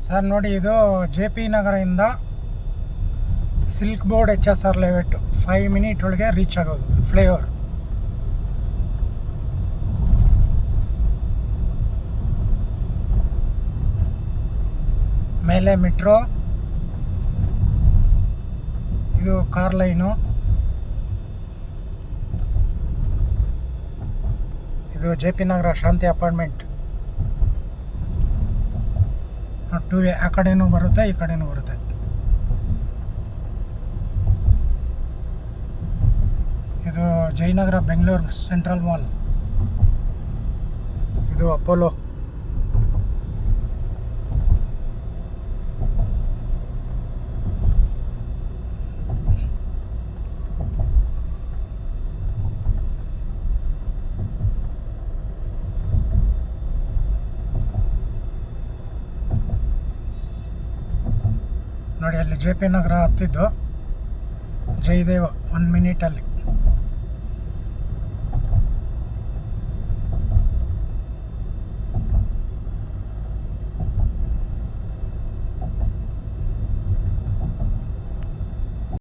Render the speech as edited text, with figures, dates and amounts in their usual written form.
Sir ನೋಡಿ, ಇದು JP ನಗರದಿಂದ silk board HSR layout 5 minute ಒಳಗೆ ರೀಚ್ ಆಗೋದು. ಫ್ಲೈಓವರ್ ಮೇಲೆ ಮೆಟ್ರೋ, ಇದು ಕಾರ್ ಲೈನು, ಇದು JP ನಗರ ಶಾಂತಿ ಅಪಾರ್ಟ್ಮೆಂಟ್. 2 ವೇ, ಆ ಕಡೆನೂ ಬರುತ್ತೆ, ಈ ಕಡೆನೂ ಬರುತ್ತೆ. ಇದು ಜಯನಗರ ಬೆಂಗಳೂರು ಸೆಂಟ್ರಲ್ ಮಾಲ್, ಇದು ಅಪೋಲೋ. ನೋಡಿ, ಅಲ್ಲಿ JP ನಗರ ಹತ್ತಿದ್ದು ಜಯದೇವ 1 ಮಿನಿಟಲ್ಲಿ.